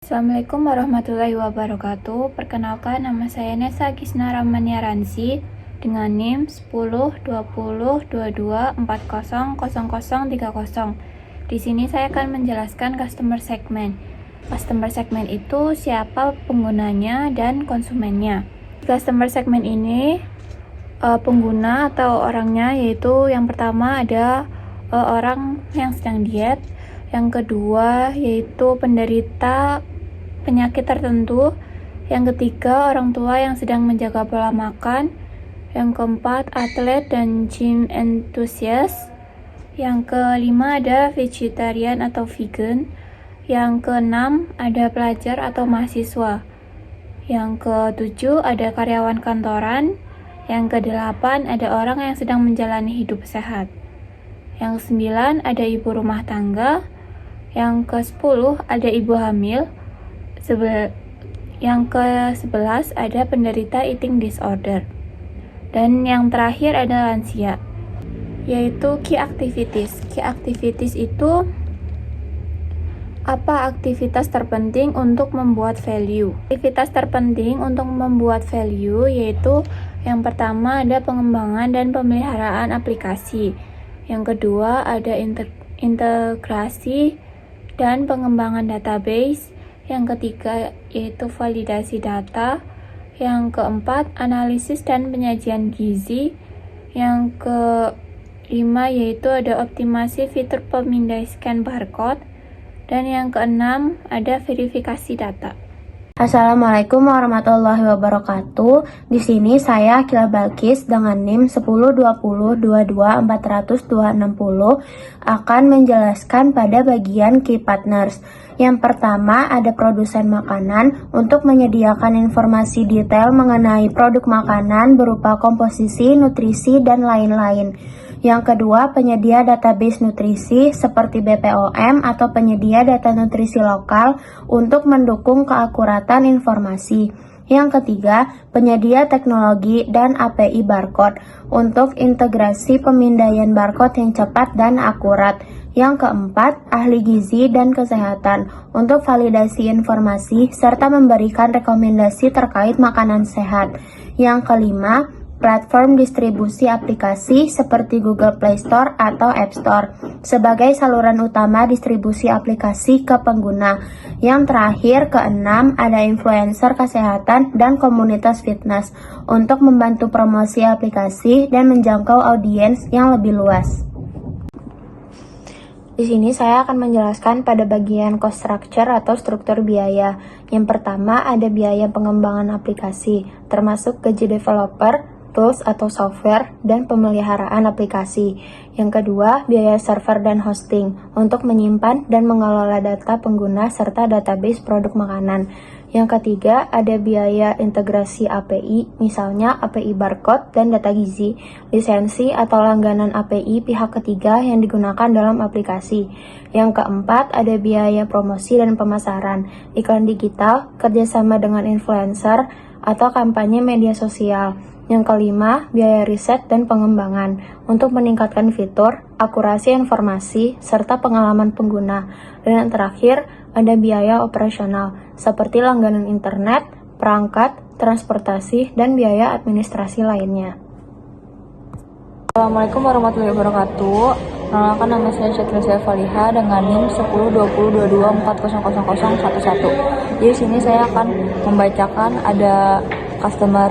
Assalamualaikum warahmatullahi wabarakatuh. Perkenalkan, nama saya Nesa Gisna Ramaniaransi dengan NIM 102022400030. Di sini saya akan menjelaskan customer segment. Customer segment itu siapa penggunanya dan konsumennya. Customer segment ini pengguna atau orangnya yaitu yang pertama ada orang yang sedang diet, yang kedua yaitu penderita penyakit tertentu, yang ketiga orang tua yang sedang menjaga pola makan, yang keempat atlet dan gym enthusiast, yang kelima ada vegetarian atau vegan, yang keenam ada pelajar atau mahasiswa, yang ketujuh ada karyawan kantoran, yang kedelapan ada orang yang sedang menjalani hidup sehat, yang kesembilan ada ibu rumah tangga, yang ke-10 ada ibu hamil, yang ke-11 ada penderita eating disorder, dan yang terakhir ada lansia, yaitu key activities. Key activities itu apa aktivitas terpenting untuk membuat value. Aktivitas terpenting untuk membuat value yaitu yang pertama ada pengembangan dan pemeliharaan aplikasi, yang kedua ada integrasi dan pengembangan database, yang ketiga yaitu validasi data, yang keempat analisis dan penyajian gizi, yang kelima yaitu ada optimasi fitur pemindai scan barcode, dan yang keenam ada verifikasi data. Assalamualaikum warahmatullahi wabarakatuh. Di sini saya Akila Balkis dengan NIM 102022400260 akan menjelaskan pada bagian Key Partners. Yang pertama ada produsen makanan untuk menyediakan informasi detail mengenai produk makanan berupa komposisi, nutrisi, dan lain-lain. Yang kedua, penyedia database nutrisi seperti BPOM atau penyedia data nutrisi lokal untuk mendukung keakuratan informasi. Yang ketiga, penyedia teknologi dan API barcode untuk integrasi pemindaian barcode yang cepat dan akurat. Yang keempat, ahli gizi dan kesehatan untuk validasi informasi serta memberikan rekomendasi terkait makanan sehat. Yang kelima, platform distribusi aplikasi seperti Google Play Store atau App Store sebagai saluran utama distribusi aplikasi ke pengguna. Yang terakhir, keenam, ada influencer kesehatan dan komunitas fitness untuk membantu promosi aplikasi dan menjangkau audiens yang lebih luas. Di sini saya akan menjelaskan pada bagian cost structure atau struktur biaya. Yang pertama ada biaya pengembangan aplikasi, termasuk gaji developer, tools atau software, dan pemeliharaan aplikasi. Yang kedua, biaya server dan hosting untuk menyimpan dan mengelola data pengguna serta database produk makanan. Yang ketiga, ada biaya integrasi API, misalnya API barcode dan data gizi, lisensi atau langganan API pihak ketiga yang digunakan dalam aplikasi. Yang keempat, ada biaya promosi dan pemasaran, iklan digital, kerjasama dengan influencer, atau kampanye media sosial. Yang kelima, biaya riset dan pengembangan untuk meningkatkan fitur, akurasi informasi, serta pengalaman pengguna. Dan yang terakhir, ada biaya operasional seperti langganan internet, perangkat, transportasi, dan biaya administrasi lainnya. Assalamualaikum warahmatullahi wabarakatuh. Perkenalkan, nama saya Syatria Faliha dengan NIM 102022400011. Di sini saya akan membacakan ada customer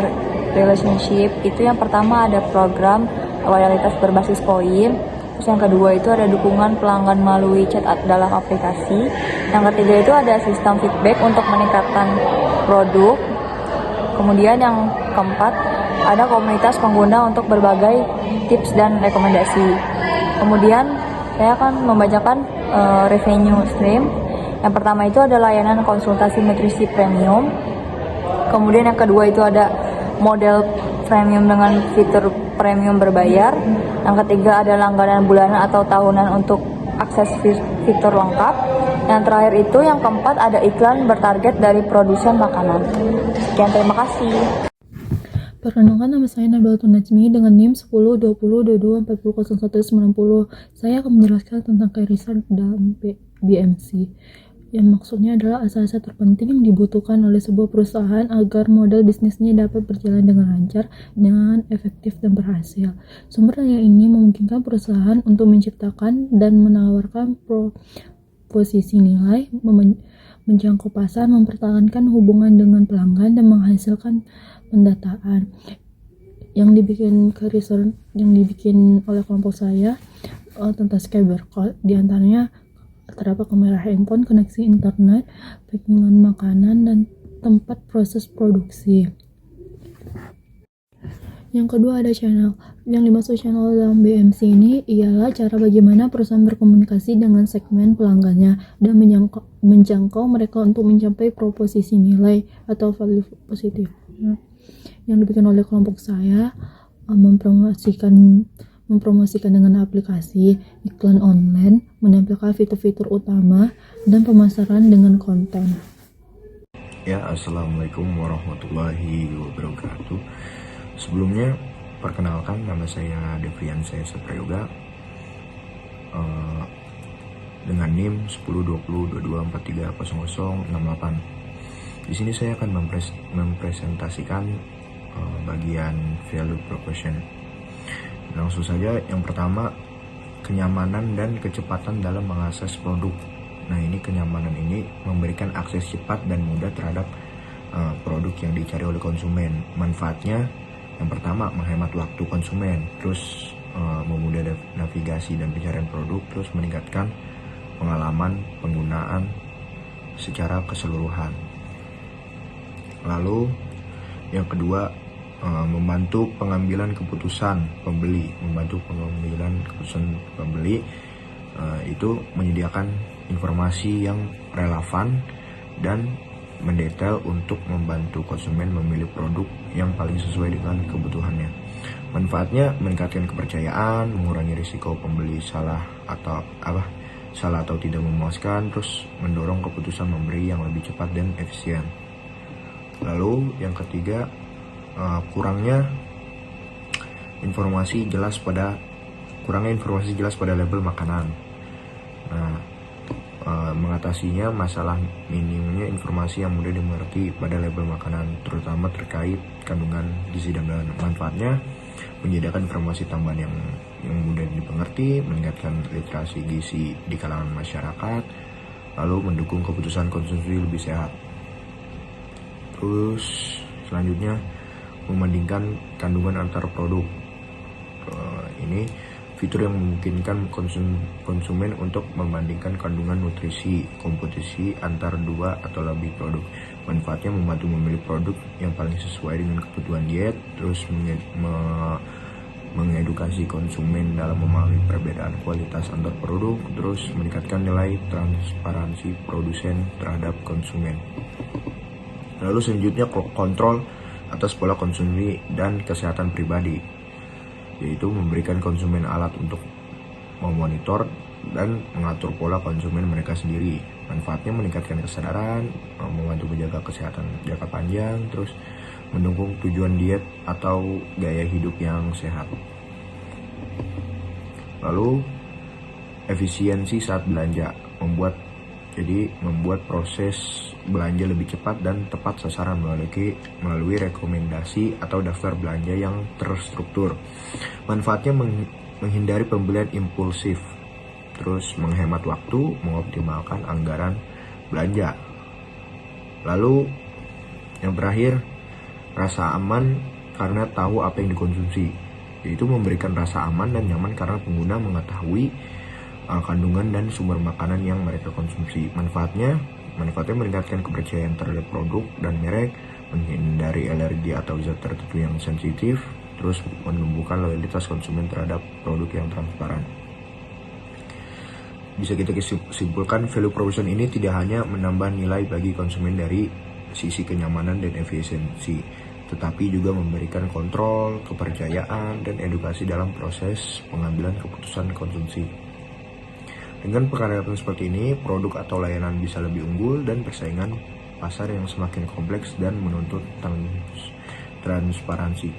relationship. Itu yang pertama ada program loyalitas berbasis poin. Terus yang kedua itu ada dukungan pelanggan melalui chat dalam aplikasi. Yang ketiga itu ada sistem feedback untuk meningkatkan produk. Kemudian yang keempat ada komunitas pengguna untuk berbagai tips dan rekomendasi. Kemudian saya akan membacakan revenue stream. Yang pertama itu ada layanan konsultasi nutrisi premium. Kemudian yang kedua itu ada model premium dengan fitur premium berbayar. Yang ketiga ada langganan bulanan atau tahunan untuk akses fitur lengkap. Yang terakhir itu yang keempat ada iklan bertarget dari produsen makanan. Sekian, terima kasih. Perkenalkan, nama saya Nabilatul Najmi dengan NIM 102022400190. Saya akan menjelaskan tentang keirisan dalam BMC. yang maksudnya adalah aset-aset terpenting yang dibutuhkan oleh sebuah perusahaan agar model bisnisnya dapat berjalan dengan lancar, dengan efektif dan berhasil. Sumber daya ini memungkinkan perusahaan untuk menciptakan dan menawarkan posisi nilai, menjangkau pasar, mempertahankan hubungan dengan pelanggan, dan menghasilkan pendataan. Yang dibikin oleh kelompok saya tentang cybercode, diantaranya terdapat kamera handphone, koneksi internet, packingan makanan, dan tempat proses produksi. Yang kedua ada channel. Yang dimaksud channel dalam BMC ini ialah cara bagaimana perusahaan berkomunikasi dengan segmen pelanggannya dan menjangkau mereka untuk mencapai proposisi nilai atau value positif. Yang dibikin oleh kelompok saya mempromosikan dengan aplikasi, iklan online, menampilkan fitur-fitur utama, dan pemasaran dengan konten. Ya, assalamualaikum warahmatullahi wabarakatuh. Sebelumnya, perkenalkan, nama saya Devrian Sesa Prayoga dengan NIM 102022430068. Di sini saya akan mempresentasikan bagian value proposition. Langsung saja, yang pertama, kenyamanan dan kecepatan dalam mengakses produk. Nah, ini kenyamanan ini memberikan akses cepat dan mudah terhadap produk yang dicari oleh konsumen. Manfaatnya, yang pertama, menghemat waktu konsumen, terus memudahkan navigasi dan pencarian produk, terus meningkatkan pengalaman penggunaan secara keseluruhan. Lalu, yang kedua, membantu pengambilan keputusan pembeli. Itu menyediakan informasi yang relevan dan mendetail untuk membantu konsumen memilih produk yang paling sesuai dengan kebutuhannya. Manfaatnya meningkatkan kepercayaan, mengurangi risiko pembeli salah atau tidak memuaskan, terus mendorong keputusan membeli yang lebih cepat dan efisien. Lalu yang ketiga, kurangnya informasi jelas pada label makanan. Nah, mengatasinya masalah minimnya informasi yang mudah dimengerti pada label makanan, terutama terkait kandungan gizi dan manfaatnya, menyediakan informasi tambahan yang mudah dimengerti, meningkatkan literasi gizi di kalangan masyarakat, lalu mendukung keputusan konsumsi lebih sehat. Terus selanjutnya, membandingkan kandungan antar produk. Ini fitur yang memungkinkan konsumen untuk membandingkan kandungan nutrisi, komposisi antar dua atau lebih produk. Manfaatnya membantu memilih produk yang paling sesuai dengan kebutuhan diet, terus mengedukasi konsumen dalam memahami perbedaan kualitas antar produk, terus meningkatkan nilai transparansi produsen terhadap konsumen. Lalu selanjutnya, kontrol atas pola konsumsi dan kesehatan pribadi, yaitu memberikan konsumen alat untuk memonitor dan mengatur pola konsumen mereka sendiri. Manfaatnya meningkatkan kesadaran, membantu menjaga kesehatan jangka panjang, terus mendukung tujuan diet atau gaya hidup yang sehat. Lalu efisiensi saat belanja, membuat proses belanja lebih cepat dan tepat sasaran melalui rekomendasi atau daftar belanja yang terstruktur. Manfaatnya menghindari pembelian impulsif, terus menghemat waktu, mengoptimalkan anggaran belanja. Lalu yang terakhir, rasa aman karena tahu apa yang dikonsumsi, yaitu memberikan rasa aman dan nyaman karena pengguna mengetahui kandungan dan sumber makanan yang mereka konsumsi. Manfaatnya meningkatkan kepercayaan terhadap produk dan merek, menghindari alergi atau zat tertentu yang sensitif, terus menumbuhkan loyalitas konsumen terhadap produk yang transparan. Bisa kita simpulkan, value proposition ini tidak hanya menambah nilai bagi konsumen dari sisi kenyamanan dan efisiensi, tetapi juga memberikan kontrol, kepercayaan, dan edukasi dalam proses pengambilan keputusan konsumsi. Dengan pendekatan seperti ini, produk atau layanan bisa lebih unggul dan persaingan pasar yang semakin kompleks dan menuntut transparansi.